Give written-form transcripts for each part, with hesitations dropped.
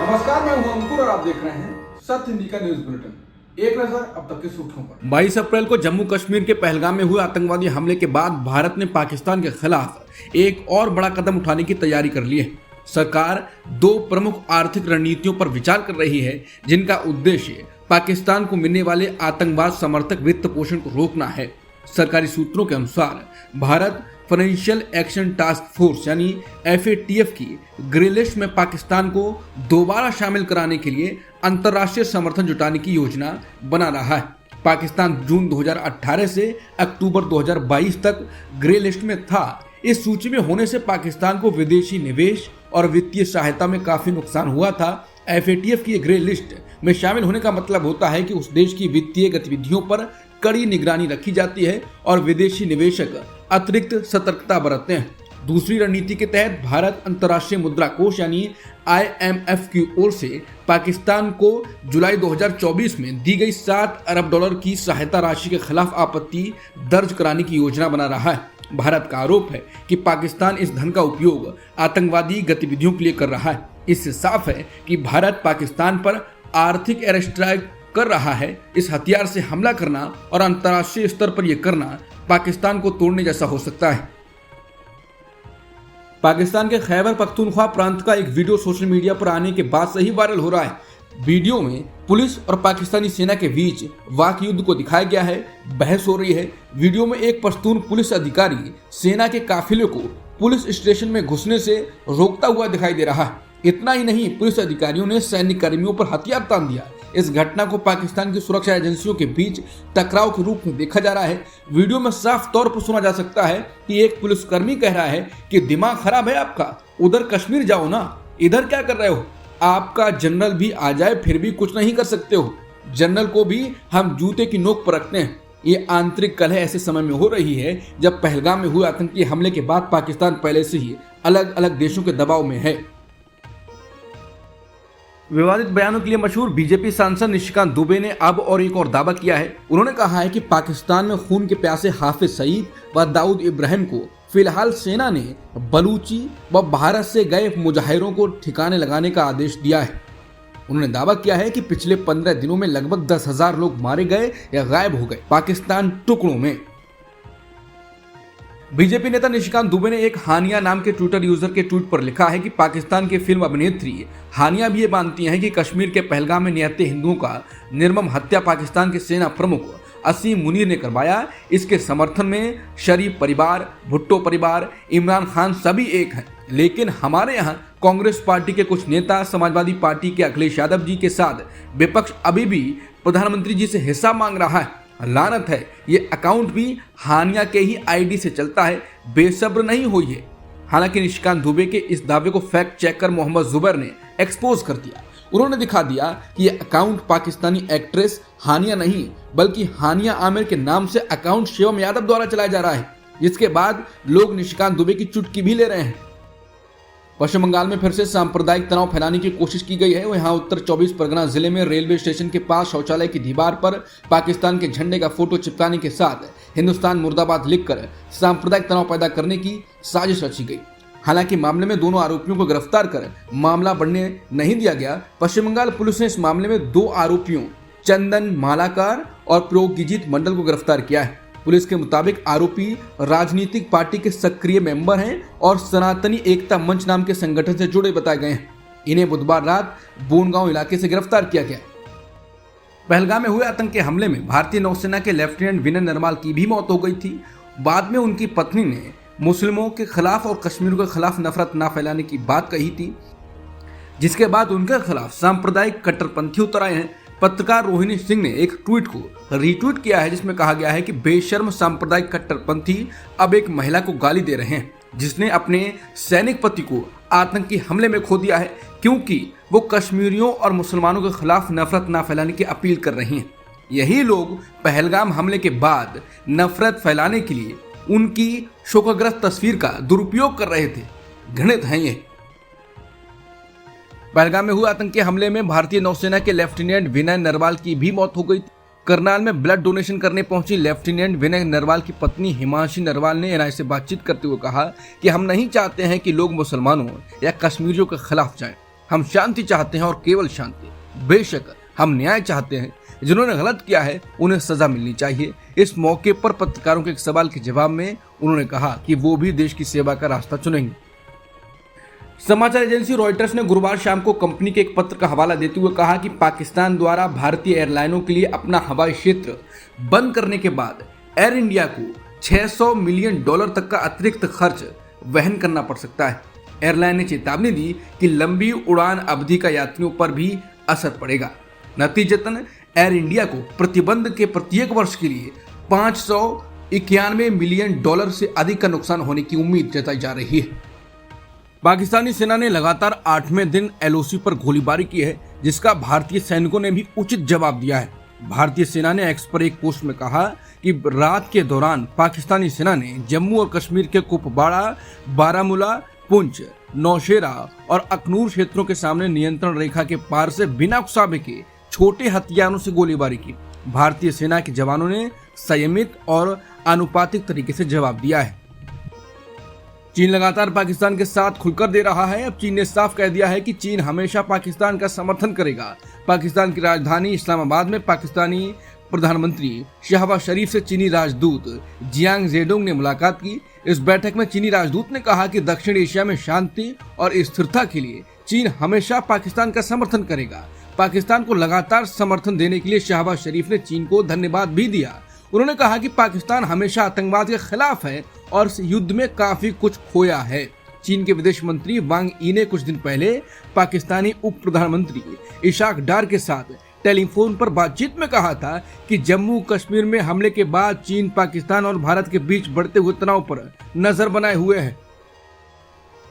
नमस्कार, मैं हूं अंकुर और आप देख रहे हैं सत्य हिंदी का न्यूज बुलेटिन। एक नजर अब तक की सुर्खियों पर। 22 अप्रैल को जम्मू कश्मीर के पहलगाम में हुए आतंकवादी हमले के बाद भारत ने पाकिस्तान के खिलाफ एक और बड़ा कदम उठाने की तैयारी कर ली है। सरकार दो प्रमुख आर्थिक रणनीतियों पर विचार कर रही है, जिनका उद्देश्य पाकिस्तान को मिलने वाले आतंकवाद समर्थक वित्त पोषण को रोकना है। सरकारी सूत्रों के अनुसार Bharat financial action task force यानी FATF की ग्रे लिस्ट में पाकिस्तान को दोबारा शामिल कराने के लिए अंतर्राष्ट्रीय समर्थन जुटाने की योजना बना रहा है। पाकिस्तान जून 2018 से अक्टूबर 2022 तक ग्रे लिस्ट में था। इस सूची में होने से पाकिस्तान को विदेशी निवेश और वित्तीय सहायता में काफी नुकसान हुआ था। FATF की ग्रे लिस्ट में शामिल होने का मतलब होता है कि उस देश की वित्तीय गतिविधियों पर कड़ी निगरानी रखी जाती है और विदेशी निवेशक अतिरिक्त सतर्कता बरतते हैं। दूसरी रणनीति के तहत भारत अंतर्राष्ट्रीय मुद्रा कोष यानी IMF की ओर से पाकिस्तान को जुलाई 2024 में दी गई $7 अरब की सहायता राशि के खिलाफ आपत्ति दर्ज कराने की योजना बना रहा है। भारत का आरोप है कि पाकिस्तान इस धन का उपयोग आतंकवादी गतिविधियों के लिए कर रहा है। इससे साफ है कि भारत पाकिस्तान पर आर्थिक एयर स्ट्राइक कर रहा है। इस हथियार से हमला करना और अंतर्राष्ट्रीय स्तर पर यह करना पाकिस्तान को तोड़ने जैसा हो सकता है। पाकिस्तान के खैबर पख्तूनख्वा प्रांत का एक वीडियो सोशल मीडिया पर आने के बाद से ही वायरल हो रहा है। वीडियो में पुलिस और पाकिस्तानी सेना के बीच वाक युद्ध को दिखाया गया है, बहस हो रही है। वीडियो में एक पश्तून पुलिस अधिकारी सेना के काफिले को पुलिस स्टेशन में घुसने से रोकता हुआ दिखाई दे रहा है। इतना ही नहीं, पुलिस अधिकारियों ने सैनिक कर्मियों पर हथियार तान दिया। इस घटना को पाकिस्तान की सुरक्षा एजेंसियों के बीच टकराव के रूप में देखा जा रहा है। वीडियो में साफ तौर पर सुना जा सकता है कि एक पुलिसकर्मी कह रहा है कि दिमाग खराब है आपका, उधर कश्मीर जाओ ना, इधर क्या कर रहे हो? आपका जनरल भी आ जाए फिर भी कुछ नहीं कर सकते हो। जनरल को भी हम जूते की नोक पर रखते हैं। ये आंतरिक कलह ऐसे समय में हो रही है जब पहलगाम में हुए आतंकी हमले के बाद पाकिस्तान पहले से ही अलग अलग देशों के दबाव में है। विवादित बयानों के लिए मशहूर बीजेपी सांसद निशिकांत दुबे ने अब और एक और दावा किया है। उन्होंने कहा है कि पाकिस्तान में खून के प्यासे हाफिज सईद व दाऊद इब्राहिम को फिलहाल सेना ने बलूची व भारत से गए मुजाहिरों को ठिकाने लगाने का आदेश दिया है। उन्होंने दावा किया है कि पिछले 15 दिनों में लगभग 10,000 लोग मारे गए या गायब हो गए पाकिस्तान टुकड़ों में। बीजेपी नेता निशिकांत दुबे ने एक हानिया नाम के ट्विटर यूजर के ट्वीट पर लिखा है कि पाकिस्तान की फिल्म अभिनेत्री हानिया भी ये मानती हैं कि कश्मीर के पहलगाम में निहत्थे हिंदुओं का निर्मम हत्या पाकिस्तान के सेना प्रमुख असीम मुनीर ने करवाया। इसके समर्थन में शरीफ परिवार, भुट्टो परिवार, इमरान खान सभी एक हैं। लेकिन हमारे यहाँ कांग्रेस पार्टी के कुछ नेता, समाजवादी पार्टी के अखिलेश यादव जी के साथ विपक्ष अभी भी प्रधानमंत्री जी से हिस्सा मांग रहा है। लानत है, ये अकाउंट भी हानिया के ही ID से चलता है। बेसब्र नहीं होइए। हालांकि निशिकांत दुबे के इस दावे को फैक्ट चेकर मोहम्मद जुबैर ने एक्सपोज कर दिया। उन्होंने दिखा दिया कि ये अकाउंट पाकिस्तानी एक्ट्रेस हानिया नहीं बल्कि हानिया आमिर के नाम से अकाउंट शिवम यादव द्वारा चलाया जा रहा है, जिसके बाद लोग निशिकांत दुबे की चुटकी भी ले रहे हैं। पश्चिम बंगाल में फिर से सांप्रदायिक तनाव फैलाने की कोशिश की गई है। यहाँ उत्तर 24 परगना जिले में रेलवे स्टेशन के पास शौचालय की दीवार पर पाकिस्तान के झंडे का फोटो चिपकाने के साथ हिंदुस्तान मुर्दाबाद लिखकर सांप्रदायिक तनाव पैदा करने की साजिश रची गई। हालांकि मामले में दोनों आरोपियों को गिरफ्तार कर मामला बढ़ने नहीं दिया गया। पश्चिम बंगाल पुलिस ने इस मामले में 2 आरोपियों चंदन मालाकार और प्रोगिजीत मंडल को गिरफ्तार किया है। पुलिस के मुताबिक आरोपी राजनीतिक पार्टी के सक्रिय मेंबर हैं और सनातनी एकता मंच नाम के संगठन से जुड़े बताए गए हैं। इन्हें बुधवार रात बोनगांव इलाके से गिरफ्तार किया गया। पहलगाम में हुए आतंकी हमले में भारतीय नौसेना के लेफ्टिनेंट विनय नरवाल की भी मौत हो गई थी। बाद में उनकी पत्नी ने मुस्लिमों के खिलाफ और कश्मीरियों के खिलाफ नफरत न फैलाने की बात कही थी, जिसके बाद उनके खिलाफ सांप्रदायिक कट्टरपंथी उतर आए हैं। पत्रकार रोहिणी सिंह ने एक ट्वीट को रीट्वीट किया है जिसमें कहा गया है कि बेशर्म सांप्रदायिक कट्टरपंथी अब एक महिला को गाली दे रहे हैं जिसने अपने सैनिक पति को आतंकी हमले में खो दिया है, क्योंकि वो कश्मीरियों और मुसलमानों के खिलाफ नफरत न फैलाने की अपील कर रही हैं। यही लोग पहलगाम हमले के बाद नफरत फैलाने के लिए उनकी शोकग्रस्त तस्वीर का दुरुपयोग कर रहे थे। घृणित हैं ये। पहलगाम में हुए आतंकी हमले में भारतीय नौसेना के लेफ्टिनेंट विनय नरवाल की भी मौत हो गई थी। करनाल में ब्लड डोनेशन करने पहुंची लेफ्टिनेंट विनय नरवाल की पत्नी हिमांशी नरवाल ने NI से बातचीत करते हुए कहा कि हम नहीं चाहते हैं कि लोग मुसलमानों या कश्मीरियों के खिलाफ जाएं। हम शांति चाहते हैं और केवल शांति। बेशक हम न्याय चाहते हैं। जिन्होंने गलत किया है उन्हें सजा मिलनी चाहिए। इस मौके पर पत्रकारों के एक सवाल के जवाब में उन्होंने कहा कि वो भी देश की सेवा का रास्ता चुनेंगे। समाचार एजेंसी रॉयटर्स ने गुरुवार शाम को कंपनी के एक पत्र का हवाला देते हुए कहा कि पाकिस्तान द्वारा भारतीय एयरलाइनों के लिए अपना हवाई क्षेत्र बंद करने के बाद एयर इंडिया को $600 मिलियन तक का अतिरिक्त खर्च वहन करना पड़ सकता है। एयरलाइन ने चेतावनी दी कि लंबी उड़ान अवधि का यात्रियों पर भी असर पड़ेगा। नतीजतन एयर इंडिया को प्रतिबंध के प्रत्येक वर्ष के लिए $591 मिलियन से अधिक का नुकसान होने की उम्मीद जताई जा रही है। पाकिस्तानी सेना ने लगातार 8वें दिन एलओसी पर गोलीबारी की है, जिसका भारतीय सैनिकों ने भी उचित जवाब दिया है। भारतीय सेना ने एक्स पर एक पोस्ट में कहा कि रात के दौरान पाकिस्तानी सेना ने जम्मू और कश्मीर के कुपवाड़ा, बारामूला, पुंछ, नौशेरा और अखनूर क्षेत्रों के सामने नियंत्रण रेखा के पार से बिना उकसावे के छोटे हथियारों से गोलीबारी की। भारतीय सेना के जवानों ने संयमित और आनुपातिक तरीके से जवाब दिया है। चीन लगातार पाकिस्तान के साथ खुलकर दे रहा है। अब चीन ने साफ कह दिया है कि चीन हमेशा पाकिस्तान का समर्थन करेगा। पाकिस्तान की राजधानी इस्लामाबाद में पाकिस्तानी प्रधानमंत्री शहबाज शरीफ से चीनी राजदूत जियांग जेडोंग ने मुलाकात की। इस बैठक में चीनी राजदूत ने कहा कि दक्षिण एशिया में शांति और स्थिरता के लिए चीन हमेशा पाकिस्तान का समर्थन करेगा। पाकिस्तान को लगातार समर्थन देने के लिए शहबाज शरीफ ने चीन को धन्यवाद भी दिया। उन्होंने कहा कि पाकिस्तान हमेशा आतंकवाद के खिलाफ है और इस युद्ध में काफी कुछ खोया है। चीन के विदेश मंत्री वांग यी ने कुछ दिन पहले पाकिस्तानी उप प्रधानमंत्री इशाक डार के साथ टेलीफोन पर बातचीत में कहा था कि जम्मू कश्मीर में हमले के बाद चीन पाकिस्तान और भारत के बीच बढ़ते हुए तनाव पर नजर बनाए हुए है।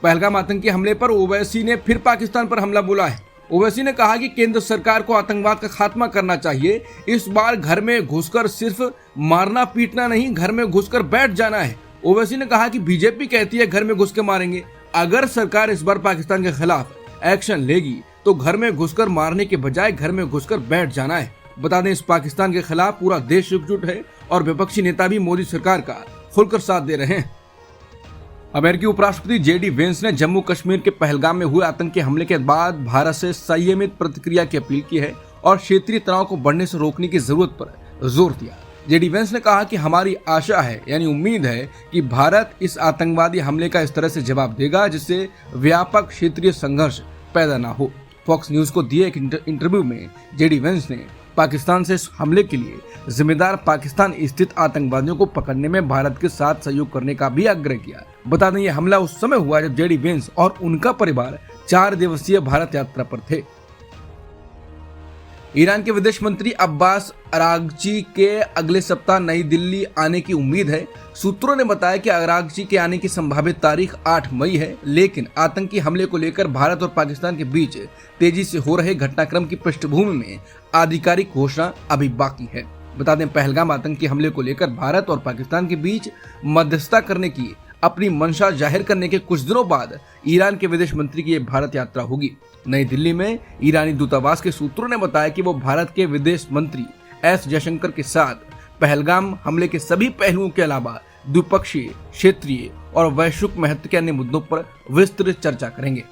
पहलगाम आतंकी हमले पर ओवैसी ने फिर पाकिस्तान पर हमला बोला है। ओवैसी ने कहा कि केंद्र सरकार को आतंकवाद का खात्मा करना चाहिए। इस बार घर में घुसकर सिर्फ मारना पीटना नहीं, घर में घुसकर बैठ जाना है। ओवैसी ने कहा कि बीजेपी कहती है घर में घुस के मारेंगे। अगर सरकार इस बार पाकिस्तान के खिलाफ एक्शन लेगी तो घर में घुसकर मारने के बजाय घर में घुसकर बैठ जाना है। बता दें, इस पाकिस्तान के खिलाफ पूरा देश एकजुट है और विपक्षी नेता भी मोदी सरकार का खुलकर साथ दे रहे हैं। अमेरिकी उपराष्ट्रपति जेडी वेंस ने जम्मू कश्मीर के पहलगाम में हुए आतंकी हमले के बाद भारत से संयमित प्रतिक्रिया की अपील की है और क्षेत्रीय तनाव को बढ़ने से रोकने की जरूरत पर जोर दिया। जेडी वेंस ने कहा कि हमारी आशा है, यानी उम्मीद है कि भारत इस आतंकवादी हमले का इस तरह से जवाब देगा जिससे व्यापक क्षेत्रीय संघर्ष पैदा ना हो। फॉक्स न्यूज को दिए एक इंटरव्यू में जेडी वेंस ने पाकिस्तान से इस हमले के लिए जिम्मेदार पाकिस्तान स्थित आतंकवादियों को पकड़ने में भारत के साथ सहयोग करने का भी आग्रह किया। बता दें, यह हमला उस समय हुआ जब जेडी वेंस और उनका परिवार 4 दिवसीय भारत यात्रा पर थे। ईरान के विदेश मंत्री अब्बास अरागची के अगले सप्ताह नई दिल्ली आने की उम्मीद है। सूत्रों ने बताया कि अरागची के आने की संभावित तारीख 8 मई है, लेकिन आतंकी हमले को लेकर भारत और पाकिस्तान के बीच तेजी से हो रहे घटनाक्रम की पृष्ठभूमि में आधिकारिक घोषणा अभी बाकी है। बता दें, पहलगाम आतंकी हमले को लेकर भारत और पाकिस्तान के बीच मध्यस्थता करने की अपनी मंशा जाहिर करने के कुछ दिनों बाद ईरान के विदेश मंत्री की भारत यात्रा होगी। नई दिल्ली में ईरानी दूतावास के सूत्रों ने बताया कि वो भारत के विदेश मंत्री एस जयशंकर के साथ पहलगाम हमले के सभी पहलुओं के अलावा द्विपक्षीय, क्षेत्रीय और वैश्विक महत्व के अन्य मुद्दों पर विस्तृत चर्चा करेंगे।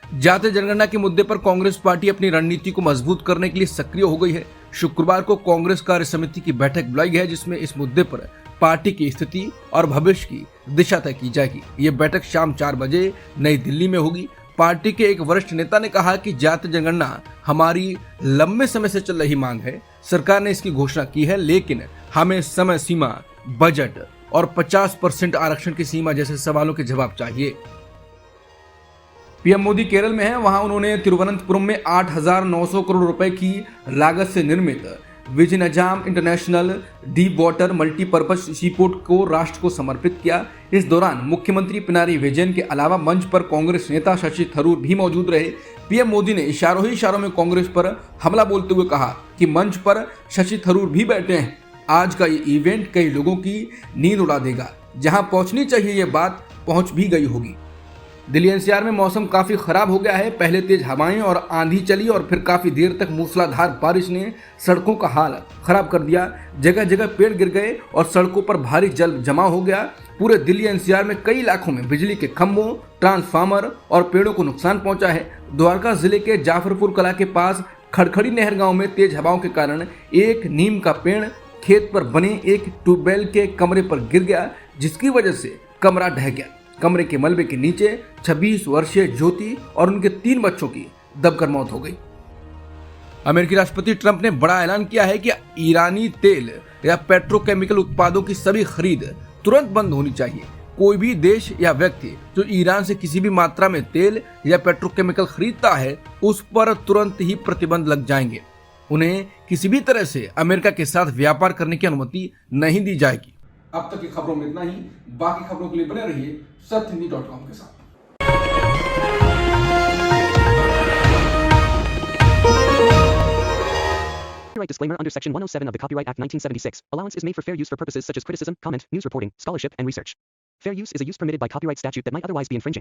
जातीय जनगणना के मुद्दे पर कांग्रेस पार्टी अपनी रणनीति को मजबूत करने के लिए सक्रिय हो गई है। शुक्रवार को कांग्रेस कार्य समिति की बैठक बुलाई है, जिसमें इस मुद्दे पर पार्टी की स्थिति और भविष्य की दिशा तय की जाएगी। ये बैठक शाम 4 बजे नई दिल्ली में होगी। पार्टी के एक वरिष्ठ नेता ने कहा कि जातीय जनगणना हमारी लंबे समय से चल रही मांग है। सरकार ने इसकी घोषणा की है, लेकिन हमें समय सीमा, बजट और 50% आरक्षण की सीमा जैसे सवालों के जवाब चाहिए। पीएम मोदी केरल में हैं। वहां उन्होंने तिरुवनंतपुरम में 8,900 करोड़ रुपए की लागत से निर्मित Vizhinjam international deepwater multipurpose seaport को राष्ट्र को समर्पित किया। इस दौरान मुख्यमंत्री पिनारी विजयन के अलावा मंच पर कांग्रेस नेता शशि थरूर भी मौजूद रहे। पीएम मोदी ने इशारों ही इशारों में कांग्रेस पर हमला बोलते हुए कहा कि मंच पर शशि थरूर भी बैठे हैं। आज का ये इवेंट कई लोगों की नींद उड़ा देगा। जहां पहुंचनी चाहिए ये बात पहुंच भी गई होगी। दिल्ली एनसीआर में मौसम काफी खराब हो गया है। पहले तेज हवाएं और आंधी चली और फिर काफी देर तक मूसलाधार बारिश ने सड़कों का हाल खराब कर दिया। जगह जगह पेड़ गिर गए और सड़कों पर भारी जल जमाव हो गया। पूरे दिल्ली एनसीआर में कई इलाकों में बिजली के खंभों, ट्रांसफार्मर और पेड़ों को नुकसान पहुंचा है। द्वारका जिले के जाफरपुर कला के पास खड़खड़ी नहर गांव में तेज हवाओं के कारण एक नीम का पेड़ खेत पर बने एक ट्यूबवेल के कमरे पर गिर गया, जिसकी वजह से कमरा ढह गया। कमरे के मलबे के नीचे 26 वर्षीय ज्योति और उनके 3 बच्चों की दबकर मौत हो गई। अमेरिकी राष्ट्रपति ट्रंप ने बड़ा ऐलान किया है कि ईरानी तेल या पेट्रोकेमिकल उत्पादों की सभी खरीद तुरंत बंद होनी चाहिए। कोई भी देश या व्यक्ति जो ईरान से किसी भी मात्रा में तेल या पेट्रोकेमिकल खरीदता है, उस पर तुरंत ही प्रतिबंध लग जाएंगे। उन्हें किसी भी तरह से अमेरिका के साथ व्यापार करने की अनुमति नहीं दी जाएगी। अब तक की खबरों में इतना ही। बाकी खबरों के लिए बने रहिए सत्यहिंदी.com के साथ। Copyright disclaimer under Section 107 of the Copyright Act 1976. Allowance is made for fair use for purposes such as criticism, comment, news reporting, scholarship, and research. Fair use is a use permitted by copyright statute that might otherwise be infringing.